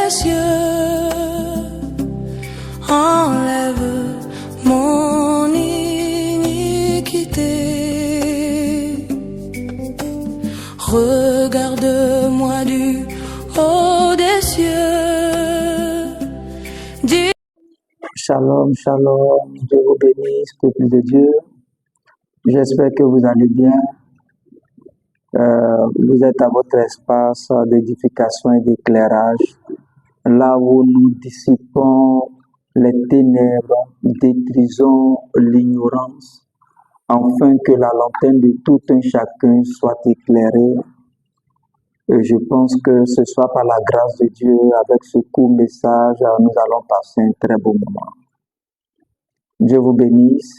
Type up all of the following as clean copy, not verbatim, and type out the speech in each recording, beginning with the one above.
des cieux, enlève mon iniquité. Regarde-moi du haut des cieux. Shalom, shalom, Dieu vous bénisse, peuple de Dieu. J'espère que vous allez bien. Vous êtes à votre espace d'édification et d'éclairage, là où nous dissipons les ténèbres, détruisons l'ignorance, afin que la lanterne de tout un chacun soit éclairée. Et je pense que ce soit par la grâce de Dieu, avec ce court message, nous allons passer un très beau moment. Dieu vous bénisse.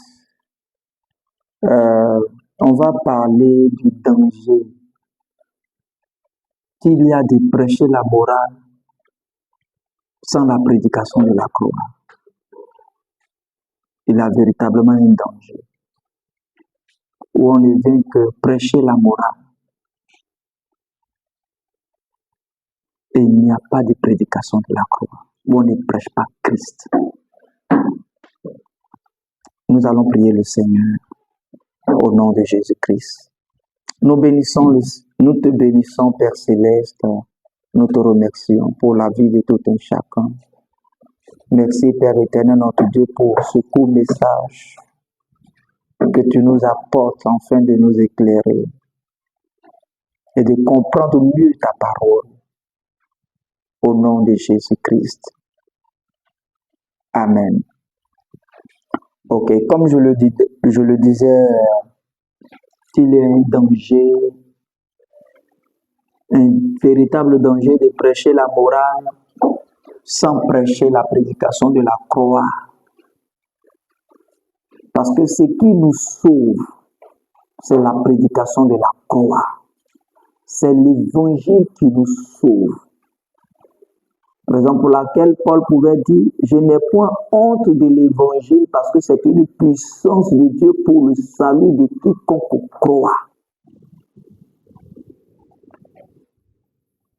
On va parler du danger qu'il y a de prêcher la morale sans la prédication de la croix. Il y a véritablement un danger où on ne vient que prêcher la morale et il n'y a pas de prédication de la croix, où on ne prêche pas Christ. Nous allons prier le Seigneur au nom de Jésus-Christ. Nous te bénissons, Père Céleste. Nous te remercions pour la vie de tout un chacun. Merci, Père éternel, notre Dieu, pour ce court message que tu nous apportes afin de nous éclairer et de comprendre mieux ta parole. Au nom de Jésus-Christ. Amen. Ok, comme je le disais, il y a un danger, un véritable danger de prêcher la morale sans prêcher la prédication de la croix. Parce que ce qui nous sauve, c'est la prédication de la croix. C'est l'évangile qui nous sauve. Raison pour laquelle Paul pouvait dire, je n'ai point honte de l'évangile parce que c'est une puissance de Dieu pour le salut de quiconque croit.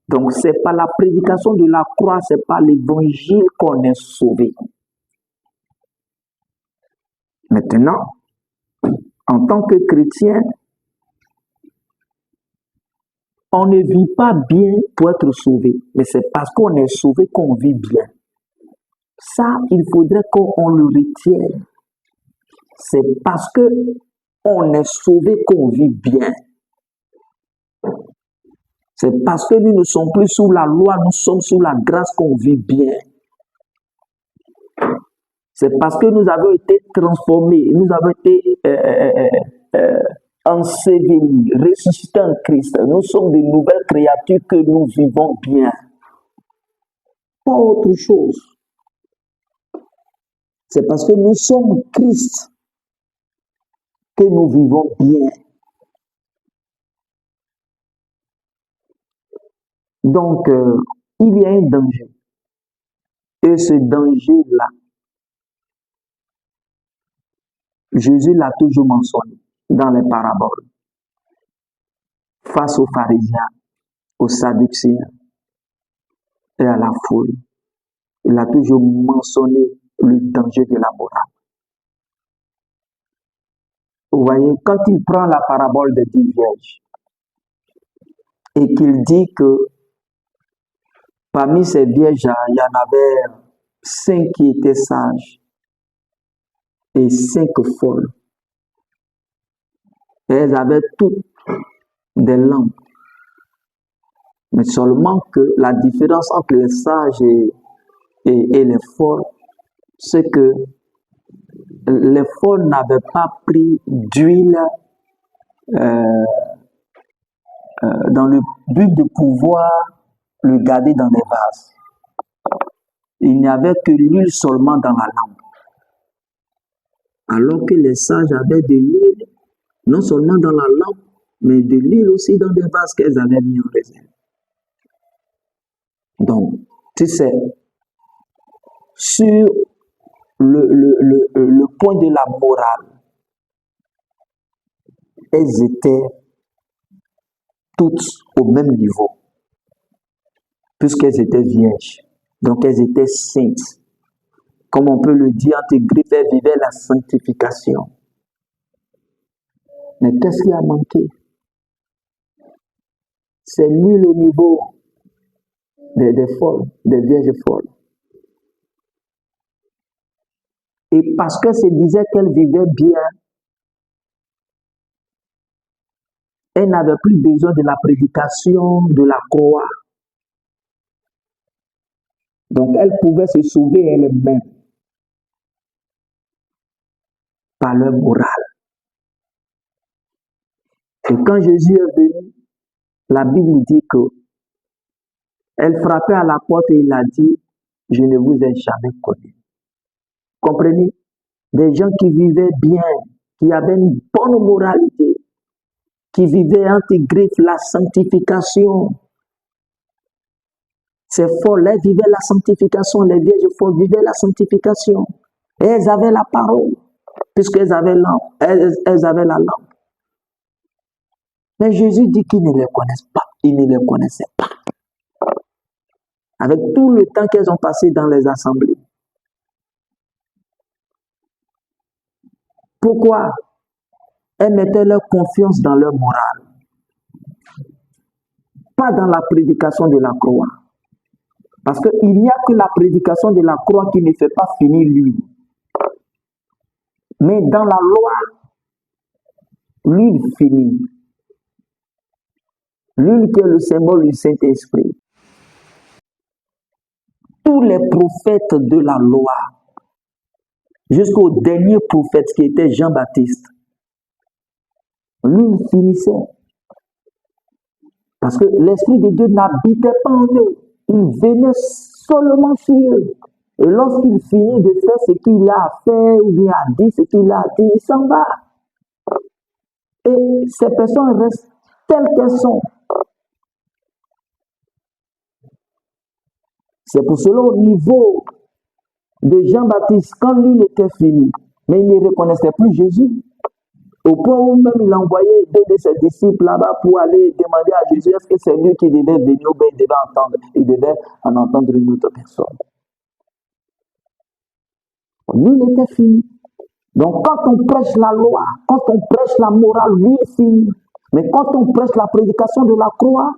Donc c'est par la prédication de la croix, c'est par l'évangile qu'on est sauvé. Maintenant, en tant que chrétien, on ne vit pas bien pour être sauvé, mais c'est parce qu'on est sauvé qu'on vit bien. Ça, il faudrait qu'on le retienne. C'est parce qu'on est sauvé qu'on vit bien. C'est parce que nous ne sommes plus sous la loi, nous sommes sous la grâce qu'on vit bien. C'est parce que nous avons été transformés, nous avons été ensevelis, ressuscités en Christ. Nous sommes de nouvelles créatures que nous vivons bien. Pas autre chose. C'est parce que nous sommes Christ que nous vivons bien. Donc, il y a un danger. Et ce danger-là, Jésus l'a toujours mentionné dans les paraboles. Face aux pharisiens, aux sadducéens et à la foule. Il a toujours mentionné le danger de la morale. Vous voyez, quand il prend la parabole des 10 vierges et qu'il dit que parmi ces vierges, il y en avait 5 qui étaient sages et 5 folles. Et elles avaient toutes des lampes. Mais seulement que la différence entre les sages et les folles, c'est que les folles n'avaient pas pris d'huile dans le but de pouvoir le garder dans les vases. Il n'y avait que l'huile seulement dans la lampe. Alors que les sages avaient de l'huile, non seulement dans la lampe, mais de l'huile aussi dans des vases qu'elles avaient mis en réserve. Donc, tu sais, sur le point de la morale, elles étaient toutes au même niveau, puisqu'elles étaient vierges. Donc elles étaient saintes. Comme on peut le dire, entre griffes, elles vivaient la sanctification. Mais qu'est-ce qui a manqué? C'est nul au niveau des folles, des vierges folles. Et parce que se disait qu'elles vivaient bien, elles n'avaient plus besoin de la prédication de la croix. Donc elles pouvaient se sauver elles-mêmes par leur morale. Et quand Jésus est venu, la Bible dit que elle frappait à la porte et il a dit, je ne vous ai jamais connu. Comprenez? Des gens qui vivaient bien, qui avaient une bonne moralité, qui vivaient entre griffes la sanctification. Ces folles, elles vivaient la sanctification, les vierges folles vivaient la sanctification. Et elles avaient la parole, puisqu'elles avaient elles avaient la langue. Mais Jésus dit qu'ils ne les connaissent pas, ils ne les connaissaient pas. Avec tout le temps qu'elles ont passé dans les assemblées. Pourquoi? Elles mettaient leur confiance dans leur morale, pas dans la prédication de la croix. Parce qu'il n'y a que la prédication de la croix qui ne fait pas finir lui. Mais dans la loi, l'huile finit. L'huile qui est le symbole du Saint-Esprit. Tous les prophètes de la loi, jusqu'au dernier prophète qui était Jean-Baptiste, l'huile finissait. Parce que l'Esprit de Dieu n'habitait pas en eux. Il venait seulement sur eux. Et lorsqu'il finit de faire ce qu'il a fait, ou bien a dit ce qu'il a dit, il s'en va. Et ces personnes restent telles qu'elles sont. C'est pour cela au niveau de Jean-Baptiste, quand lui était fini, mais il ne reconnaissait plus Jésus. Au point où même il envoyait deux de ses disciples là-bas pour aller demander à Jésus est-ce que c'est lui qui devait venir ou bien il devait en entendre une autre personne. Lui, il était fini. Donc quand on prêche la loi, quand on prêche la morale, lui, il finit. Mais quand on prêche la prédication de la croix,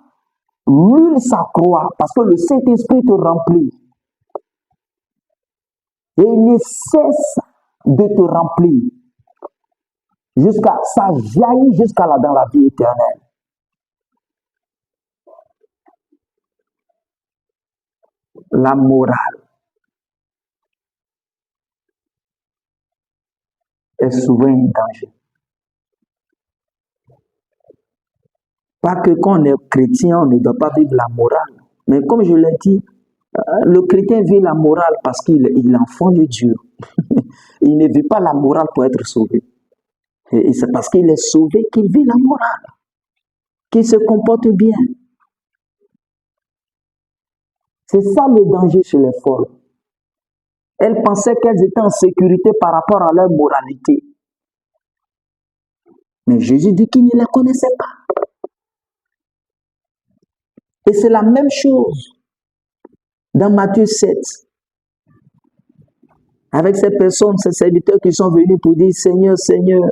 l'huile s'accroît parce que le Saint-Esprit te remplit. Et il ne cesse de te remplir. Ça jaillit jusqu'à là dans la vie éternelle. La morale est souvent un danger. Pas que quand on est chrétien, on ne doit pas vivre la morale. Mais comme je l'ai dit, le chrétien vit la morale parce qu'il est enfant de Dieu. Il ne vit pas la morale pour être sauvé. Et c'est parce qu'il est sauvé qu'il vit la morale, qu'il se comporte bien. C'est ça le danger chez les folles. Elles pensaient qu'elles étaient en sécurité par rapport à leur moralité. Mais Jésus dit qu'il ne les connaissait pas. Et c'est la même chose dans Matthieu 7. Avec ces personnes, ces serviteurs qui sont venus pour dire Seigneur, Seigneur,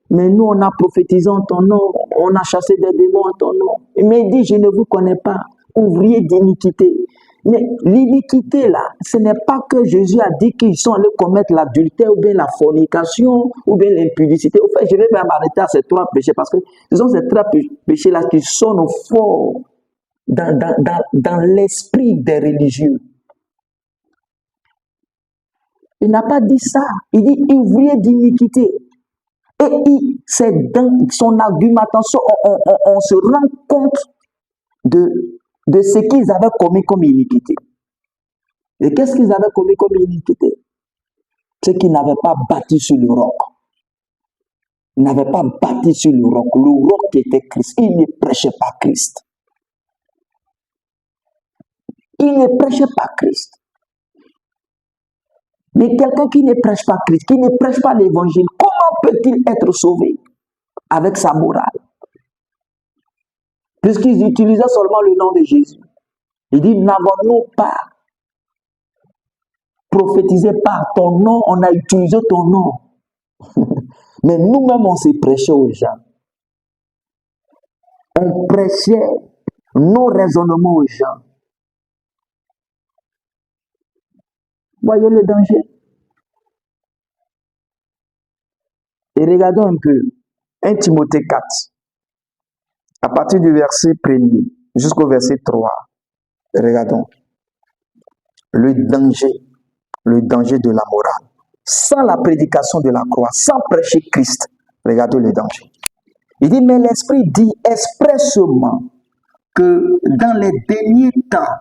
mais nous on a prophétisé en ton nom, on a chassé des démons en ton nom. Mais il dit, je ne vous connais pas, ouvrier d'iniquité. Mais l'iniquité là, ce n'est pas que Jésus a dit qu'ils sont allés commettre l'adultère ou bien la fornication ou bien l'impudicité. Au fait, je vais même arrêter à ces trois péchés parce que ce sont ces trois péchés là qui sont au fort dans l'esprit des religieux. Il n'a pas dit ça. Il dit ouvrier d'iniquité. Et c'est dans son argumentation, on se rend compte de ce qu'ils avaient commis comme iniquité. Et qu'est-ce qu'ils avaient commis comme iniquité? C'est qu'ils n'avaient pas bâti sur le roc. Ils n'avaient pas bâti sur le roc. Le roc qui était Christ. Ils ne prêchaient pas Christ. Ils ne prêchaient pas Christ. Mais quelqu'un qui ne prêche pas Christ, qui ne prêche pas l'évangile, comment peut-il être sauvé avec sa morale? Puisqu'ils utilisaient seulement le nom de Jésus. Il dit, n'avons-nous pas prophétisé par ton nom, on a utilisé ton nom. Mais nous-mêmes, on s'est prêché aux gens. On prêchait nos raisonnements aux gens. Voyez le danger. Et regardons un peu 1 Timothée 4, à partir du verset 1er jusqu'au verset 3. Regardons le danger de la morale. Sans la prédication de la croix, sans prêcher Christ, regardez le danger. Il dit, mais l'Esprit dit expressément que dans les derniers temps,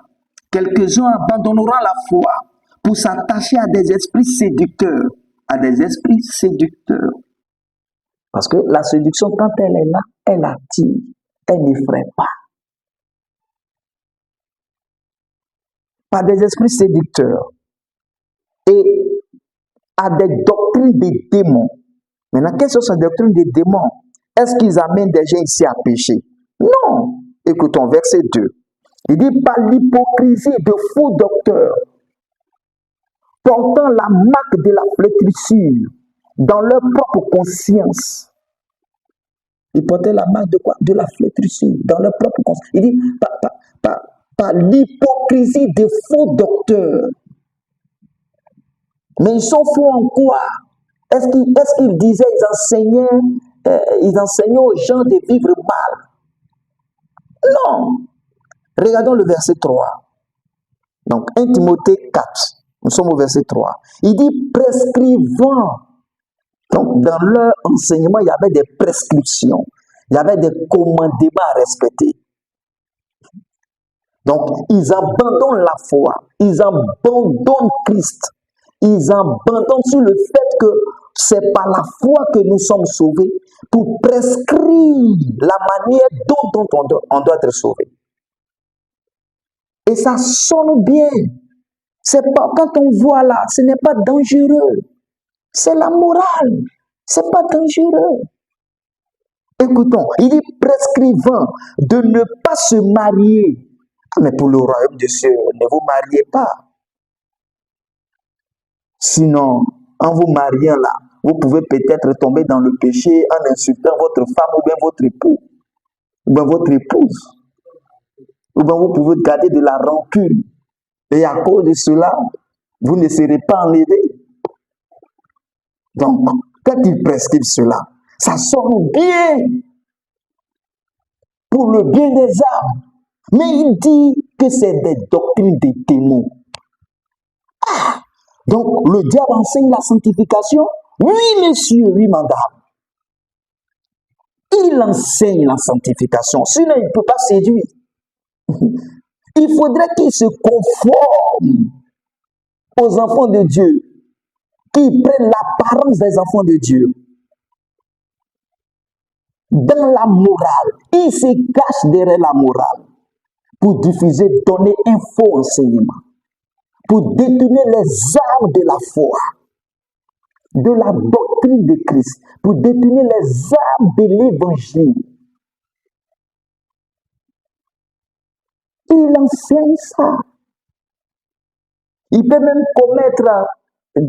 quelques-uns abandonneront la foi pour s'attacher à des esprits séducteurs. À des esprits séducteurs. Parce que la séduction, quand elle est là, elle attire, elle n'effraie pas. Par des esprits séducteurs et à des doctrines des démons. Maintenant, quelles sont ces doctrines des démons? Est-ce qu'ils amènent des gens ici à pécher? Non. Écoutons verset 2. Il dit, par l'hypocrisie de faux docteurs, portant la marque de la flétrissure dans leur propre conscience. Ils portaient la marque de quoi? De la flétrissure dans leur propre conscience. Il dit, par l'hypocrisie des faux docteurs. Mais ils sont faux en quoi? Est-ce qu'ils disaient, ils enseignaient aux gens de vivre mal? Non. Regardons le verset 3. Donc, 1 Timothée 4. Nous sommes au verset 3. Il dit prescrivant. Donc, dans leur enseignement, il y avait des prescriptions. Il y avait des commandements à respecter. Donc, ils abandonnent la foi. Ils abandonnent Christ. Ils abandonnent sur le fait que c'est par la foi que nous sommes sauvés pour prescrire la manière dont on doit être sauvé. Et ça sonne bien. C'est pas, quand on voit là, ce n'est pas dangereux. C'est la morale. C'est pas dangereux. Écoutons, il dit prescrivant de ne pas se marier. Mais pour le royaume de Dieu, ne vous mariez pas. Sinon, en vous mariant là, vous pouvez peut-être tomber dans le péché en insultant votre femme ou bien votre époux, ou bien votre épouse. Ou bien vous pouvez garder de la rancune. Et à cause de cela, vous ne serez pas enlevé. Donc, quand il prescrit cela, ça sonne bien pour le bien des âmes. Mais il dit que c'est des doctrines des démons. Ah! Donc, le diable enseigne la sanctification? Oui, monsieur, oui, madame. Il enseigne la sanctification. Sinon, il ne peut pas séduire. Il faudrait qu'il se conforme aux enfants de Dieu, qu'ils prennent l'apparence des enfants de Dieu. Dans la morale, il se cache derrière la morale pour diffuser, donner un faux enseignement, pour détourner les armes de la foi, de la doctrine de Christ, pour détourner les armes de l'évangile. Il enseigne ça. Il peut même commettre des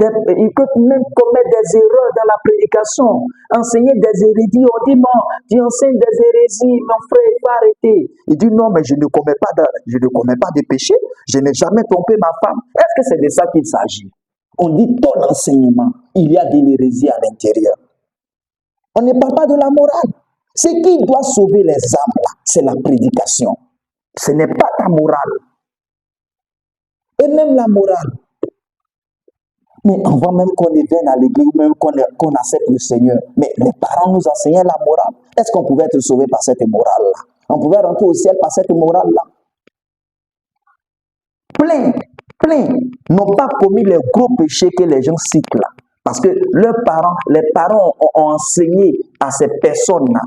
erreurs dans la prédication, enseigner des hérésies. On dit non, tu enseignes des hérésies, mon frère, il faut arrêter. Il dit non, mais je ne commets pas de péché, je n'ai jamais trompé ma femme. Est-ce que c'est de ça qu'il s'agit? On dit ton enseignement, il y a de l'hérésie à l'intérieur. On ne parle pas de la morale. Ce qui doit sauver les âmes là, c'est la prédication. Ce n'est pas ta morale. Et même la morale. Mais avant même qu'on vienne à l'église, même qu'on accepte le Seigneur, mais les parents nous enseignaient la morale. Est-ce qu'on pouvait être sauvé par cette morale-là? On pouvait rentrer au ciel par cette morale-là? Plein n'ont pas commis les gros péchés que les gens citent là. Parce que les parents ont enseigné à ces personnes-là.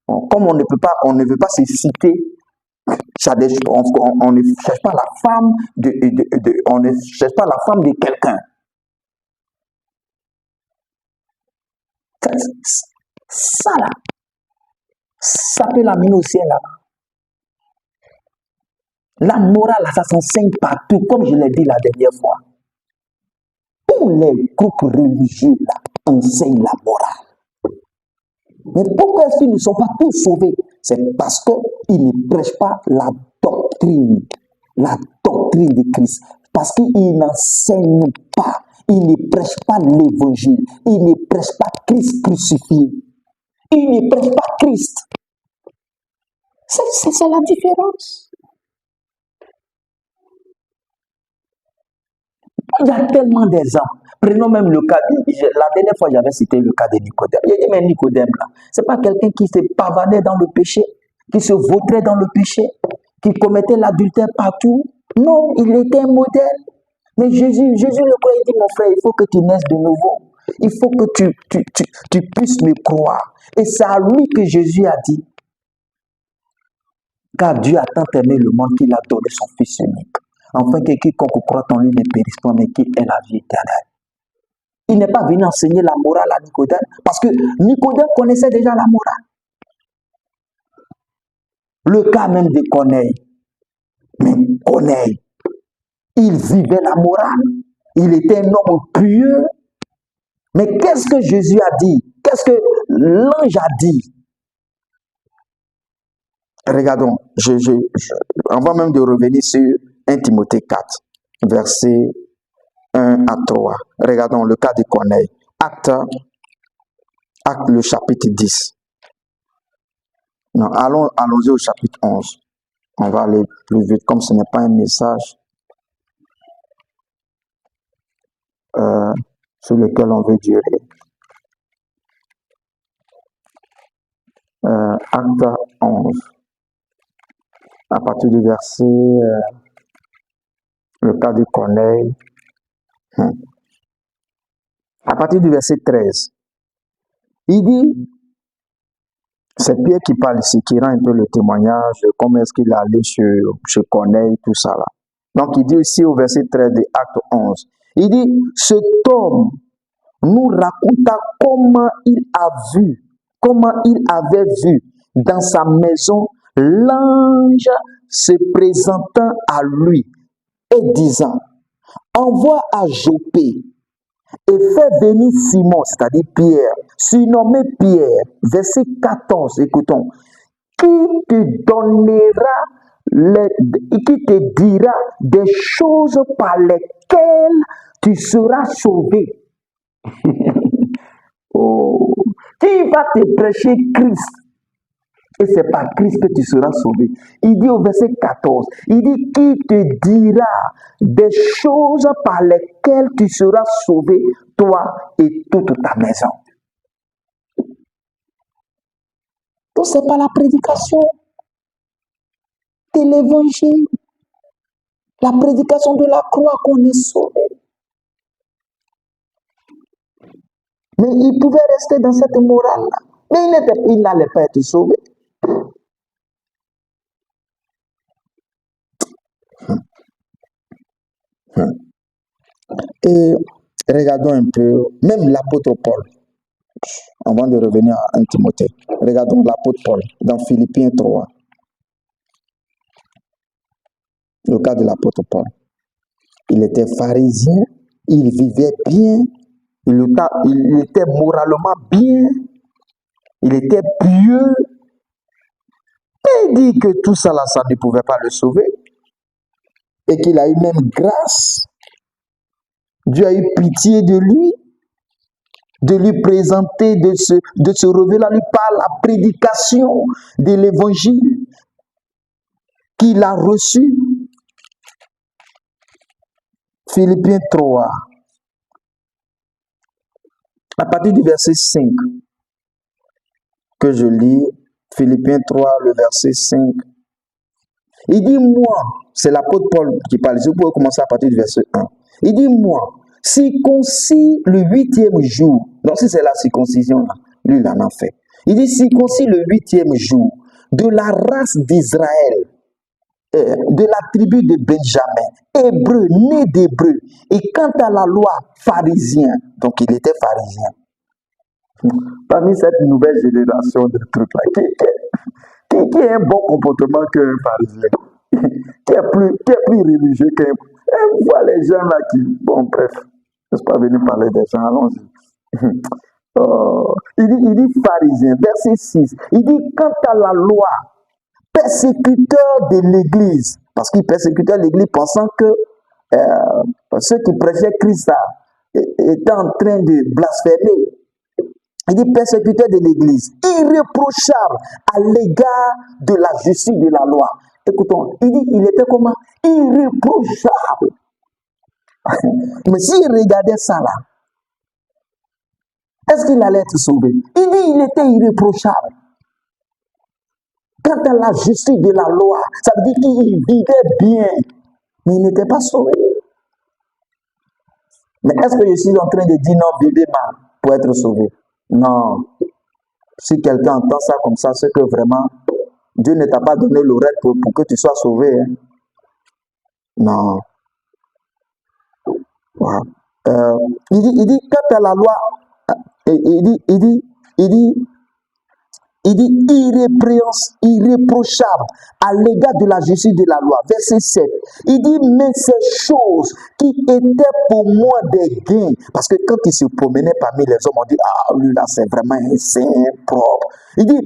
Comme on ne veut pas se citer, on ne cherche pas la femme on ne cherche pas la femme de quelqu'un. Ça là, ça peut l'amener au ciel là. La morale, ça s'enseigne partout, comme je l'ai dit la dernière fois. tous les groupes religieux là, enseignent la morale. Mais pourquoi est-ce qu'ils ne sont pas tous sauvés? C'est parce qu'ils ne prêchent pas la doctrine de Christ. Parce qu'ils n'enseignent pas, ils ne prêchent pas l'évangile, ils ne prêchent pas Christ crucifié, ils ne prêchent pas Christ. C'est ça la différence. Il y a tellement d'exemples. Prenons même le cas la dernière fois j'avais cité le cas de Nicodème. Il a dit, mais Nicodème là, c'est pas quelqu'un qui se pavadait dans le péché, qui se vautrait dans le péché, qui commettait l'adultère partout. Non, il était un modèle. Mais Jésus le croit, il dit, mon frère, il faut que tu naisses de nouveau. Il faut que tu puisses me croire. Et c'est à lui que Jésus a dit, car Dieu a tant aimé le monde qu'il a donné son Fils unique, afin que quiconque croit en lui ne périsse pas, mais qu'il ait la vie éternelle. Il n'est pas venu enseigner la morale à Nicodème, parce que Nicodème connaissait déjà la morale. Le cas même de Corneille. Mais Corneille, il vivait la morale. Il était un homme pieux. Mais qu'est-ce que Jésus a dit? Qu'est-ce que l'ange a dit? Regardons, avant même de revenir sur 1 Timothée 4, versets 1 à 3. Regardons le cas de Corneille. Acte le chapitre 10. Non, allons-y au chapitre 11. On va aller plus vite, comme ce n'est pas un message sur lequel on veut durer. Acte 11. À partir du verset, le cas de Corneille. À partir du verset 13, il dit, c'est Pierre qui parle ici, qui rend un peu le témoignage de comment est-ce qu'il est allé chez Corneille, tout ça là. Donc il dit ici au verset 13 de Acte 11, il dit, cet homme nous raconta comment il avait vu dans sa maison l'ange se présentant à lui et disant, envoie à Joppé et fais venir Simon, c'est-à-dire Pierre, surnommé Pierre, verset 14, écoutons, qui te dira des choses par lesquelles tu seras sauvé. Oh, qui va te prêcher Christ? Et c'est par Christ que tu seras sauvé. Il dit au verset 14, il dit, qui te dira des choses par lesquelles tu seras sauvé, toi et toute ta maison. Donc c'est pas la prédication de l'évangile, la prédication de la croix qu'on est sauvé. Mais il pouvait rester dans cette morale-là. Mais il n'allait pas être sauvé. Et regardons un peu, même l'apôtre Paul, avant de revenir à 1 Timothée, regardons l'apôtre Paul dans Philippiens 3. Le cas de l'apôtre Paul. Il était pharisien, il vivait bien, il était moralement bien, il était pieux. Et il dit que tout ça là, ça ne pouvait pas le sauver. Et qu'il a eu même grâce. Dieu a eu pitié de lui présenter, de se révéler à lui par la prédication de l'évangile qu'il a reçu. Philippiens 3, à partir du verset 5, que je lis, Philippiens 3, le verset 5. Il dit, moi, c'est l'apôtre Paul qui parle, vous pouvez commencer à partir du verset 1. Il dit, moi, circoncis le 8e jour, donc si c'est la circoncision, là, lui il en a fait. Il dit, circoncis le 8e jour de la race d'Israël, de la tribu de Benjamin, hébreu, né d'hébreu, et quant à la loi, pharisien, donc il était pharisien. Parmi cette nouvelle génération de trucs-là, qui a un bon comportement qu'un pharisien, qui est plus religieux qu'un... Voilà les gens là qui... Bon, bref. Je ne suis pas venu parler des gens, allons-y. Oh, il dit pharisien, verset 6. Il dit, quant à la loi, persécuteur de l'Église, parce qu'il persécutait l'Église pensant que ceux qui prêchaient Christ étaient en train de blasphémer. Il dit persécuteur de l'Église, irréprochable à l'égard de la justice de la loi. Écoutons, il dit, il était comment? Irréprochable. Mais s'il regardait ça là, est-ce qu'il allait être sauvé? Il dit, il était irréprochable. Quant à la justice de la loi, ça veut dire qu'il vivait bien, mais il n'était pas sauvé. Mais est-ce que je suis en train de dire non, vivez mal pour être sauvé? Non. Si quelqu'un entend ça comme ça, c'est que vraiment, Dieu ne t'a pas donné l'oreille pour que tu sois sauvé. Hein? Non. Wow. Il dit, quant à la loi, il dit irréprochable à l'égard de la justice de la loi. Verset 7. Il dit, mais ces choses qui étaient pour moi des gains, parce que quand il se promenait parmi les hommes, on dit, ah, lui là, c'est vraiment un saint propre. Il dit,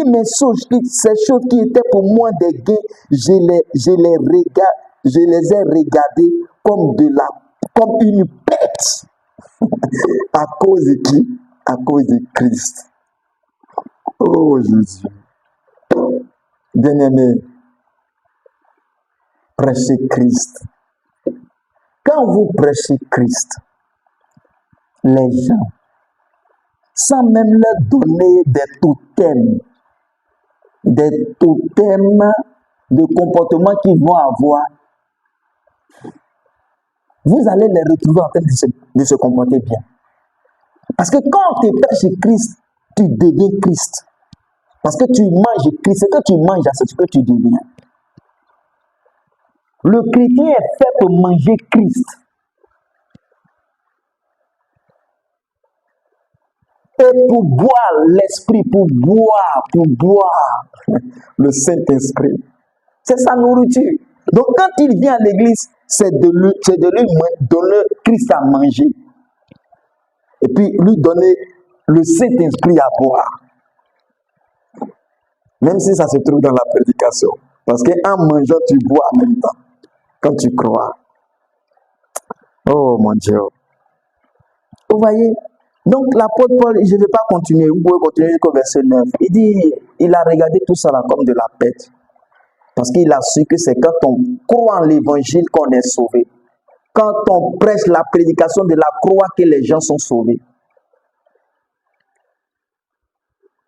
mais ces choses qui étaient pour moi des gains, je les ai regardées comme une bête. À cause de qui? À cause de Christ. Oh Jésus. Bien-aimé, prêchez Christ. Quand vous prêchez Christ, les gens, sans même leur donner des totems de comportement qu'ils vont avoir, vous allez les retrouver en train de se comporter bien. Parce que quand tu prêches Christ, tu deviens Christ. Parce que tu manges Christ. Ce que tu manges, c'est ce que tu deviens. Le chrétien est fait pour manger Christ. Et pour boire l'esprit, pour boire le Saint-Esprit. C'est sa nourriture. Donc quand il vient à l'église, c'est de lui donner Christ à manger. Et puis lui donner le Saint-Esprit à boire. Même si ça se trouve dans la prédication. Parce qu'en mangeant, tu bois en même temps. Quand tu crois. Oh mon Dieu. Vous voyez? Donc l'apôtre Paul, je ne vais pas continuer. Vous pouvez continuer jusqu'au verset 9. Il dit, il a regardé tout ça là comme de la bête. Parce qu'il a su que c'est quand on croit en l'évangile qu'on est sauvé. Quand on prêche la prédication de la croix que les gens sont sauvés.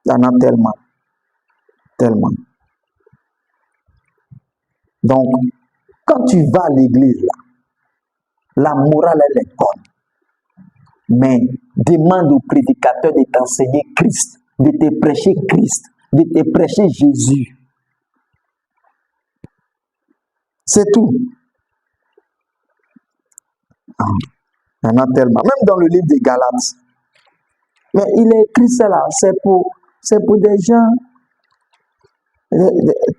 Il y en a tellement. Tellement. Donc, quand tu vas à l'église, la morale, elle est bonne. Mais demande au prédicateur de t'enseigner Christ, de te prêcher Christ, de te prêcher Jésus. C'est tout. Il y en a tellement. Même dans le livre des Galates. Mais il est écrit cela, c'est pour des gens.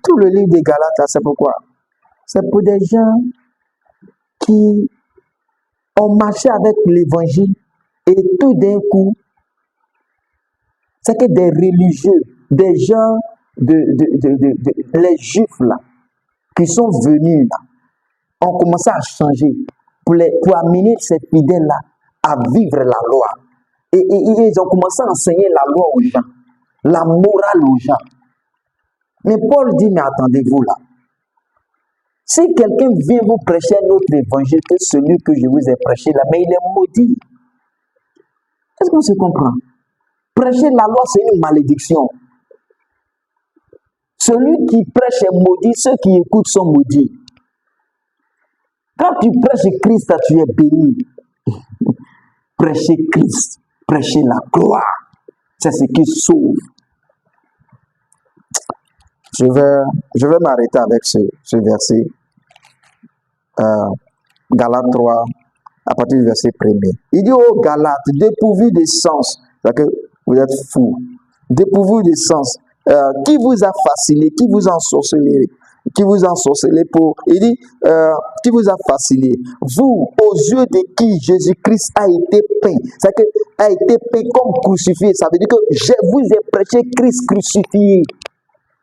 Tout le livre des Galates, c'est pourquoi? C'est pour des gens qui ont marché avec l'évangile et tout d'un coup, c'est que des religieux, des gens, les juifs là, qui sont venus là, ont commencé à changer pour amener ces fidèles-là à vivre la loi. Et ils ont commencé à enseigner la loi aux gens, la morale aux gens. Mais Paul dit, mais attendez-vous là. Si quelqu'un vient vous prêcher un autre évangile que celui que je vous ai prêché là, mais il est maudit. Est-ce qu'on se comprend? Prêcher la loi, c'est une malédiction. Celui qui prêche est maudit, ceux qui écoutent sont maudits. Quand tu prêches Christ, tu es béni. Prêcher Christ, prêcher la gloire, c'est ce qui sauve. Je vais m'arrêter avec ce verset. Galates 3, à partir du verset 1er. Il dit aux Galates, dépourvus de sens, c'est-à-dire que vous êtes fous, dépourvus de sens, qui vous a fasciné, qui vous a ensorcelé, qui vous a ensorcelé il dit, qui vous a fasciné. Vous, aux yeux de qui Jésus-Christ a été peint, c'est-à-dire a été peint comme crucifié. Ça veut dire que je vous ai prêché Christ crucifié.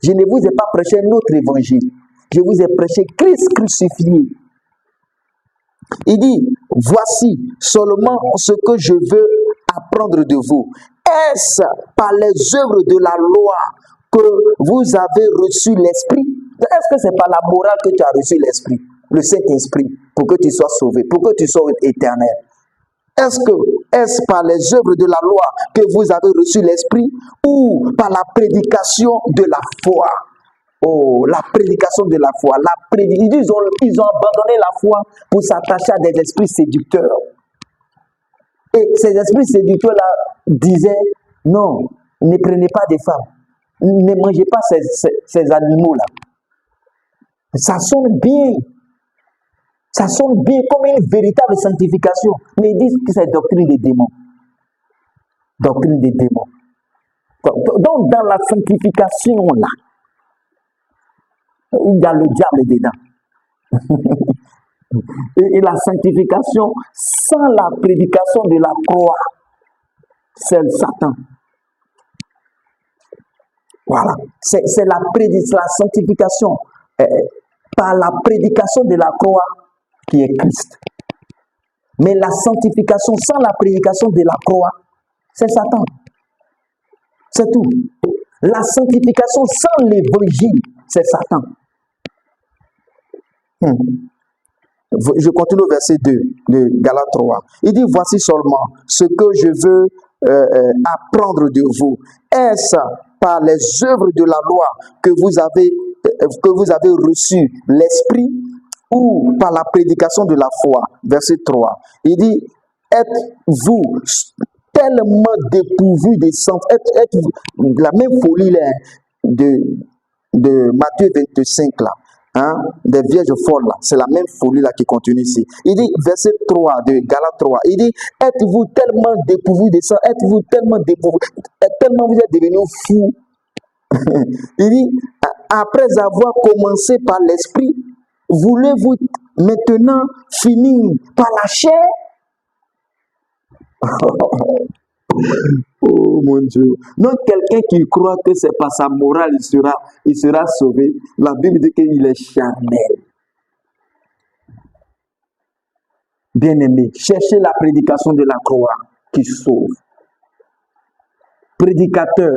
Je ne vous ai pas prêché notre évangile. Je vous ai prêché Christ crucifié. Il dit, voici seulement ce que je veux apprendre de vous. Est-ce par les œuvres de la loi que vous avez reçu l'Esprit? Est-ce que c'est par la morale que tu as reçu l'Esprit, le Saint-Esprit, pour que tu sois sauvé, pour que tu sois éternel? Est-ce par les œuvres de la loi que vous avez reçu l'Esprit ou par la prédication de la foi? Oh, la prédication de la foi. Ils ont abandonné la foi pour s'attacher à des esprits séducteurs. Et ces esprits séducteurs-là disaient, non, ne prenez pas des femmes. Ne mangez pas ces animaux-là. Ça sonne bien. Ça sonne bien comme une véritable sanctification. Mais ils disent que c'est doctrine des démons. Doctrine des démons. Donc, dans la sanctification-là, il y a le diable dedans. Et la sanctification, sans la prédication de la croix, c'est le Satan. Voilà. C'est la sanctification par la prédication de la croix qui est Christ. Mais la sanctification sans la prédication de la croix, c'est Satan. C'est tout. La sanctification sans l'évangile, c'est Satan. Je continue au verset 2 de Galates 3. Il dit, voici seulement ce que je veux apprendre de vous. Est-ce par les œuvres de la loi que vous avez reçu l'Esprit ou par la prédication de la foi? Verset 3. Il dit, êtes-vous tellement dépourvus de sens, êtes-vous la même folie là, de Matthieu 25 là. Hein, des vierges folles là, c'est la même folie là qui continue ici. Il dit, verset 3 de Galates 3, il dit, êtes-vous tellement dépourvu de ça, êtes-vous tellement dépourvu, tellement vous êtes devenus fous. Il dit, après avoir commencé par l'esprit, voulez-vous maintenant finir par la chair? Oh mon Dieu. Donc quelqu'un qui croit que c'est par sa morale il sera sauvé, la Bible dit qu'il est charnel. Bien-aimé, cherchez la prédication de la croix qui sauve. Prédicateur